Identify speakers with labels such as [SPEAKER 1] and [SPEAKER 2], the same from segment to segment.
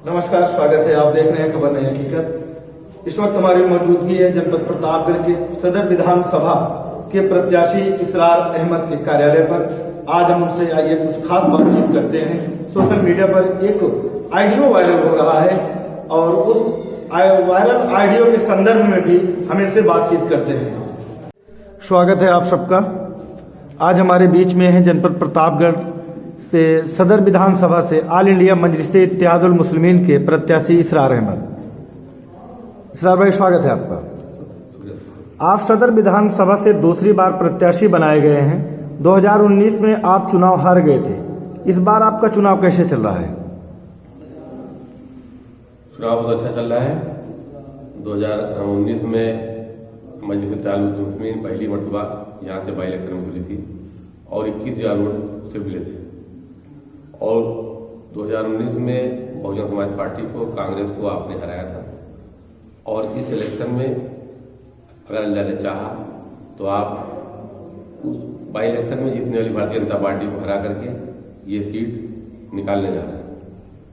[SPEAKER 1] नमस्कार, स्वागत है। आप देख रहे हैं खबर नहीं हकीकत। इस वक्त हमारी मौजूदगी है जनपद प्रतापगढ़ के सदर विधानसभा के प्रत्याशी इसरार अहमद के कार्यालय पर। आज हम उनसे आइए कुछ खास बातचीत करते हैं। सोशल मीडिया पर एक ऑडियो वायरल हो रहा है और उस वायरल ऑडियो के संदर्भ में भी हम इनसे बातचीत करते हैं। स्वागत है आप सबका। आज हमारे बीच में है जनपद प्रतापगढ़ से सदर विधानसभा से ऑल इंडिया मजलिसे इत्तेहादुल मुस्लिमीन के प्रत्याशी इसरार अहमद। इसरार भाई, स्वागत है आपका। आप सदर विधानसभा से दूसरी बार प्रत्याशी बनाए गए हैं। 2019 में आप चुनाव हार गए थे। इस बार आपका चुनाव कैसे चल रहा है?
[SPEAKER 2] चुनाव बहुत अच्छा चल रहा है। 2019 में मजलिस इत्तेहादुल मुस्लिमीन पहली मरतबा यहाँ से बाई इलेक्शन में खुली थी और 21,000 वोट से मिले थे। और 2019 में बहुजन समाज पार्टी को, कांग्रेस को आपने हराया था और इस इलेक्शन में अगर अल्लाह ने चाहा तो आप उस बाई इलेक्शन में जीतने वाली भारतीय जनता पार्टी को हरा करके ये सीट निकालने जा रहे हैं।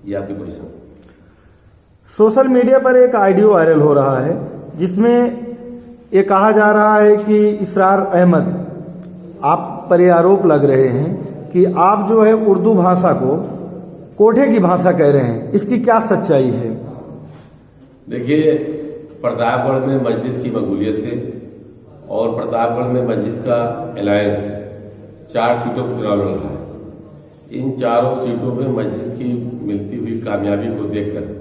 [SPEAKER 2] ये आपकी पोजीशन।
[SPEAKER 1] सोशल मीडिया पर एक ऑडियो वायरल हो रहा है जिसमें ये कहा जा रहा है कि इसरार अहमद, आप पर ये आरोप लग रहे हैं कि आप जो है उर्दू भाषा को कोठे की भाषा कह रहे हैं। इसकी क्या सच्चाई है?
[SPEAKER 2] देखिए, प्रतापगढ़ में मजलिस की मकबूलियत से और प्रतापगढ़ में मजलिस का अलायंस 4 सीटों पर चुनाव लड़ रहा है। इन चारों सीटों में मजलिस की मिलती हुई कामयाबी को देखकर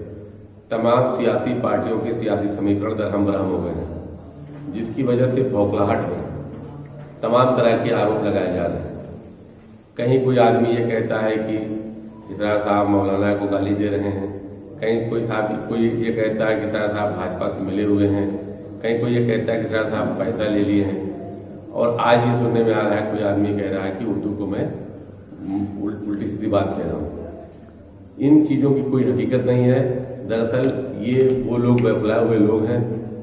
[SPEAKER 2] तमाम सियासी पार्टियों के सियासी समीकरण दरहम बरहम हो गए हैं, जिसकी वजह से बौखलाहट में तमाम तरह के आरोप लगाए जा रहे हैं। कहीं कोई आदमी ये कहता है कि इसरार साहब मौलाना को गाली दे रहे हैं, कहीं कोई ये कहता है कि इसरार साहब भाजपा से मिले हुए हैं, कहीं कोई ये कहता है कि इसरार साहब पैसा ले लिए हैं। और आज ये सुनने में आ रहा है कोई आदमी कह रहा है कि उर्दू को मैं उल्टी सीधी बात कह रहा हूँ। इन चीज़ों की कोई हकीकत नहीं है। दरअसल ये वो लोग बहलाए हुए लोग हैं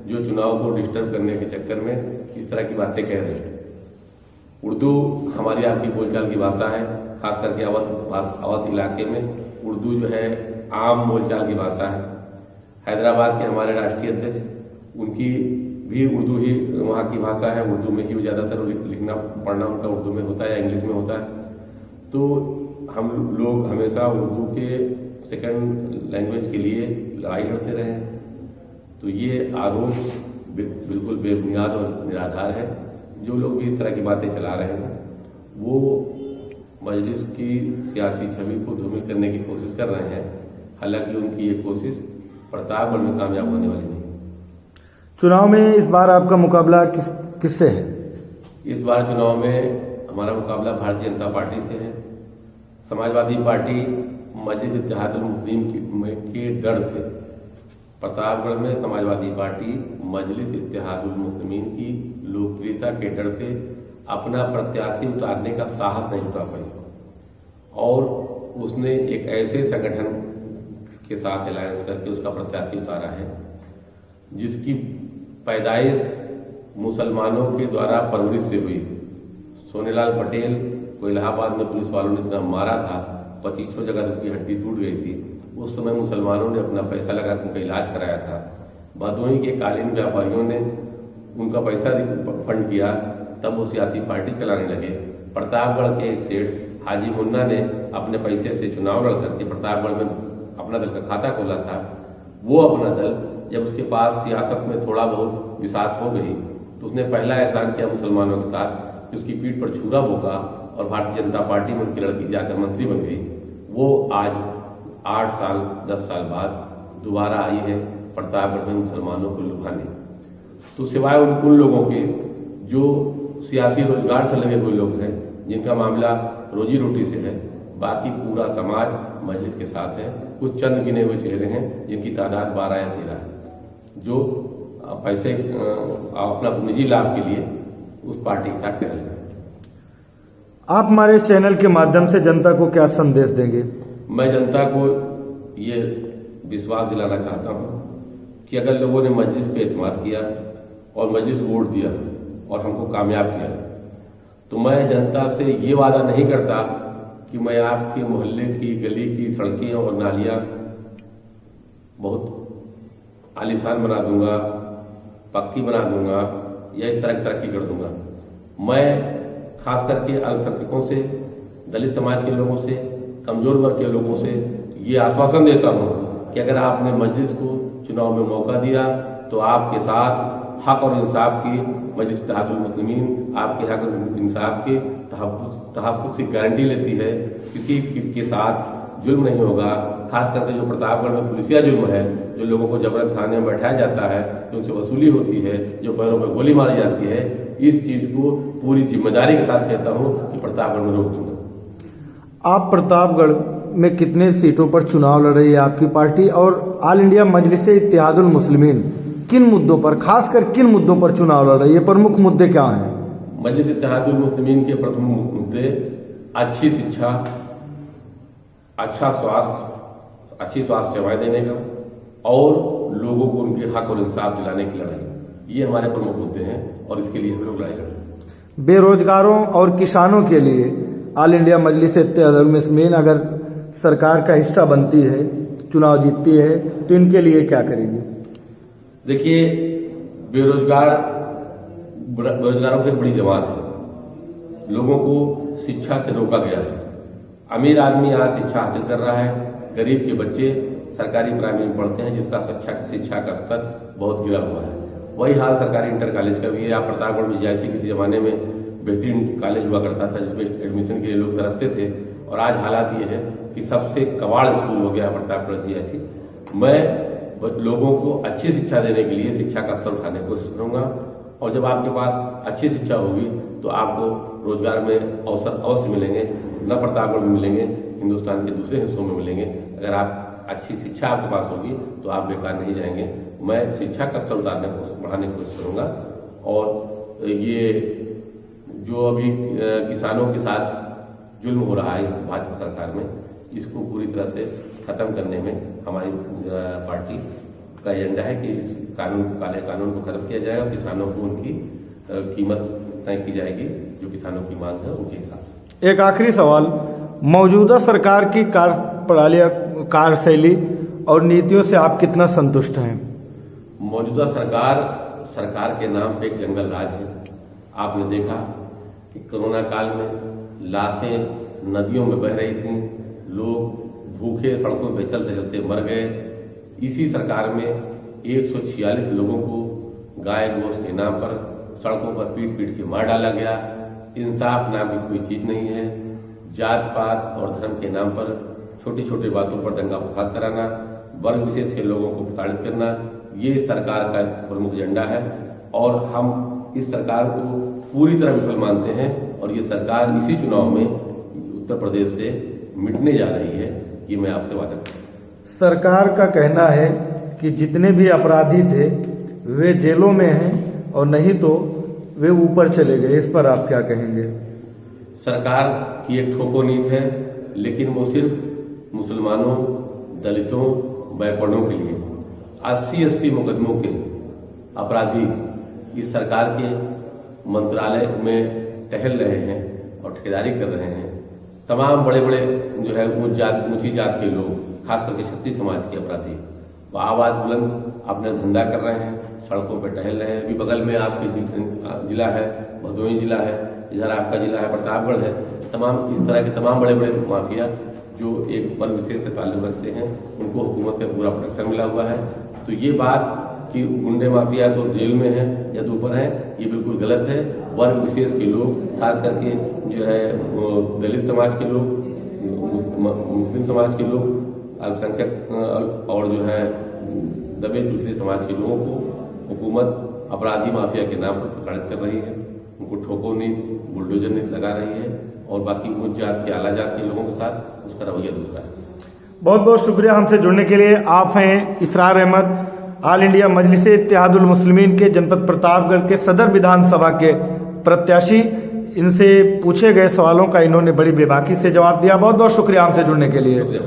[SPEAKER 2] जो चुनाव को डिस्टर्ब करने के चक्कर में इस तरह की बातें कह रहे हैं। उर्दू हमारी आपकी बोलचाल की भाषा है। खास करके अवध इलाके में उर्दू जो है आम बोलचाल की भाषा है। हैदराबाद के हमारे राष्ट्रीय अध्यक्ष, उनकी भी उर्दू ही वहाँ की भाषा है। उर्दू में ही ज़्यादातर लिखना पढ़ना उनका उर्दू में होता है या इंग्लिश में होता है। तो हम लोग हमेशा उर्दू के सेकंड लैंग्वेज के लिए लड़ाई लड़ते रहे हैं। तो ये आरोप बिल्कुल बेबुनियाद और निराधार है। जो लोग भी इस तरह की बातें चला रहे हैं वो मजलिस की सियासी छवि को धूमिल करने की कोशिश कर रहे हैं। हालांकि उनकी ये कोशिश प्रतापगढ़ में कामयाब होने वाली नहीं।
[SPEAKER 1] चुनाव में इस बार आपका मुकाबला किससे है?
[SPEAKER 2] इस बार चुनाव में हमारा मुकाबला भारतीय जनता पार्टी से है। समाजवादी पार्टी मजलिस इत्तेहादुल मुस्लिमीन के डर से प्रतापगढ़ में समाजवादी पार्टी मजलिस इत्तेहादुल मुस्लिमीन की लोकप्रियता के डर से अपना प्रत्याशी उतारने का साहस नहीं जुटा पाई और उसने एक ऐसे संगठन के साथ अलायंस करके उसका प्रत्याशी उतारा है जिसकी पैदाइश मुसलमानों के द्वारा परवरिश से हुई। सोनेलाल पटेल को इलाहाबाद में पुलिस वालों ने इतना मारा था, 25 जगह उसकी हड्डी टूट गई थी। उस समय मुसलमानों ने अपना पैसा लगा उनका इलाज कराया था। भदोही के कालीन व्यापारियों ने उनका पैसा फंड किया, तब वो सियासी पार्टी चलाने लगे। प्रतापगढ़ के एक सेठ हाजी मुन्ना ने अपने पैसे से चुनाव लड़ करके प्रतापगढ़ में अपना दल का खाता खोला था। वो अपना दल जब उसके पास सियासत में थोड़ा बहुत बिसात हो गई तो उसने पहला एहसान किया मुसलमानों के साथ कि उसकी पीठ पर छुरा भोगा और भारतीय जनता पार्टी में उनकी लड़की जाकर मंत्री बन गई। वो आज 8 साल 10 साल बाद दोबारा आई है प्रतापगढ़ में मुसलमानों को लुभाने। तो सिवाय उन लोगों के जो सियासी रोजगार से लगे हुए लोग हैं, जिनका मामला रोजी रोटी से है, बाकी पूरा समाज मजलिस के साथ है। कुछ चंद गिने हुए चेहरे हैं जिनकी तादाद 12 या 13 है, जो पैसे अपना निजी लाभ के लिए उस पार्टी के साथ टहल रहे हैं।
[SPEAKER 1] आप हमारे चैनल के माध्यम से जनता को क्या संदेश देंगे?
[SPEAKER 2] मैं जनता को ये विश्वास दिलाना चाहता हूँ कि अगर लोगों ने मजलिस पे एतमाद किया और मजलिस वोट दिया और हमको कामयाब किया, तो मैं जनता से ये वादा नहीं करता कि मैं आपके मोहल्ले की गली की सड़कें और नालियाँ बहुत आलीशान बना दूंगा, पक्की बना दूंगा या इस तरह की तरक्की कर दूंगा। मैं खास करके अल्पसंख्यकों से, दलित समाज के लोगों से, कमजोर वर्ग के लोगों से ये आश्वासन देता हूं कि अगर आपने मजलिस को चुनाव में मौका दिया तो आपके साथ हक और इंसाफ की मजलिस इत्तेहादुल मुस्लिमीन आपके हक और इंसाफ के तहफ़्फ़ुज़ की गारंटी लेती है। किसी के साथ जुल्म नहीं होगा। खास करके जो प्रतापगढ़ में पुलिसिया जुल्म है, जो लोगों को जबरन थाने में बैठाया जाता है, जो उनसे वसूली होती है, जो पैरों पर गोली मारी जाती है, इस चीज को पूरी जिम्मेदारी के साथ कहता हूं कि प्रतापगढ़ में रोक दूंगा।
[SPEAKER 1] आप प्रतापगढ़ में कितने सीटों पर चुनाव लड़ रही है आपकी पार्टी, और ऑल इंडिया मजलिस इत्तेहादुल मुस्लिमीन किन मुद्दों पर, खासकर किन मुद्दों पर चुनाव लड़ रही है? प्रमुख मुद्दे क्या हैं?
[SPEAKER 2] मजलिस इत्तेहादुल मुस्लिमीन के प्रमुख मुद्दे अच्छी शिक्षा, अच्छा स्वास्थ्य, अच्छी स्वास्थ्य सेवाएं देने का और लोगों को उनके हक और इंसाफ दिलाने की लड़ाई, ये हमारे प्रमुख मुद्दे हैं और इसके लिए हम लोग लड़ाई लड़ रहे हैं।
[SPEAKER 1] बेरोजगारों और किसानों के लिए ऑल इंडिया मजलिस इत्तेहादुल मुस्लिमीन अगर सरकार का हिस्सा बनती है, चुनाव जीतती है, तो इनके लिए क्या करेगी?
[SPEAKER 2] देखिए, बेरोजगारों की बड़ी जमात है। लोगों को शिक्षा से रोका गया है। अमीर आदमी आज शिक्षा हासिल कर रहा है, गरीब के बच्चे सरकारी प्राइमरी में पढ़ते हैं जिसका शिक्षा का स्तर बहुत गिरा हुआ है। वही हाल सरकारी इंटर कॉलेज का भी है। आप प्रतापगढ़ में जीआईसी किसी जमाने में बेहतरीन कॉलेज हुआ करता था जिसमें एडमिशन के लिए लोग तरसते थे, और आज हालात ये है कि सबसे कबाड़ स्कूल हो गया प्रतापगढ़ जीआईसी। मैं लोगों को अच्छी शिक्षा देने के लिए शिक्षा का स्तर उठाने की कोशिश करूंगा, और जब आपके पास अच्छी शिक्षा होगी तो आपको रोजगार में अवसर अवश्य मिलेंगे, न प्रतापगढ़ में मिलेंगे, हिंदुस्तान के दूसरे हिस्सों में मिलेंगे। अगर आप अच्छी शिक्षा आपके पास होगी तो आप बेकार नहीं जाएंगे। मैं शिक्षा का स्तर बढ़ाने की कोशिश करूंगा, और ये जो अभी किसानों के साथ जुल्म हो रहा है भाजपा सरकार में, इसको पूरी तरह से खत्म करने में हमारी पार्टी का एजेंडा है कि इस काले कानून को खत्म किया जाएगा। किसानों को उनकी कीमत तय की जाएगी जो किसानों की मांग है उनके हिसाब से।
[SPEAKER 1] एक आखिरी सवाल, मौजूदा सरकार की कार्यप्रणाली, कार्यशैली और नीतियों से आप कितना संतुष्ट हैं?
[SPEAKER 2] मौजूदा सरकार के नाम पे एक जंगल राज है। आपने देखा कि कोरोना काल में लाशें नदियों में बह रही थीं, लोग भूखे सड़कों पर चलते चलते मर गए। इसी सरकार में 146 लोगों को गाय गोश्त के नाम पर सड़कों पर पीट पीट के मार डाला गया। इंसाफ नाम की कोई चीज नहीं है। जात पात और धर्म के नाम पर छोटी छोटी बातों पर दंगा फसाद कराना, वर्ग विशेष के लोगों को प्रताड़ित करना, ये सरकार का प्रमुख एजेंडा है, और हम इस सरकार को पूरी तरह विफल मानते हैं, और ये सरकार इसी चुनाव में उत्तर प्रदेश से मिटने जा रही है, ये मैं आपसे वादा करता हूं।
[SPEAKER 1] सरकार का कहना है कि जितने भी अपराधी थे वे जेलों में हैं, और नहीं तो वे ऊपर चले गए। इस पर आप क्या कहेंगे?
[SPEAKER 2] सरकार की एक ठोको नीति है, लेकिन वो सिर्फ मुसलमानों, दलितों, बैकवर्डों के लिए 80 मुकदमों के अपराधी इस सरकार के मंत्रालय में टहल रहे हैं और ठेकेदारी कर रहे हैं। तमाम बड़े बड़े जो है ऊंची जात के लोग, खास करके क्षत्रिय समाज के अपराधी, वो आवाज बुलंद अपना धंधा कर रहे हैं, सड़कों पर टहल रहे हैं। अभी बगल में आपके जिला है भदोही जिला है, इधर आपका जिला है प्रतापगढ़ है। तमाम इस तरह के तमाम बड़े बड़े माफिया जो एक वर्ग विशेष से ताल्लुक रखते हैं, उनको हुकूमत का पूरा प्रोटेक्शन मिला हुआ है। तो ये बात कि गुंडे माफिया तो जेल में है या तो ऊपर है, ये बिल्कुल गलत है। वर्ग विशेष के लोग, खास करके जो है दलित समाज के लोग, मुस्लिम समाज के लोग, अल्पसंख्यक और जो है दबे दूसरे समाज के लोगों को हुकूमत अपराधी माफिया के नाम पर प्रताड़ित कर रही है। उनको ठोको नीति, बुलडोजर नीति लगा रही है, और बाकी उच्च जात के, आला जात के लोगों के साथ उसका रवैया दूसरा है।
[SPEAKER 1] बहुत बहुत शुक्रिया हमसे जुड़ने के लिए। आप हैं इसरार अहमद, ऑल इंडिया मजलिस इत्तेहादुल मुस्लिमीन के जनपद प्रतापगढ़ के सदर विधानसभा के प्रत्याशी। इनसे पूछे गए सवालों का इन्होंने बड़ी बेबाकी से जवाब दिया। बहुत बहुत शुक्रिया हमसे जुड़ने के लिए।
[SPEAKER 2] शुक्रिया।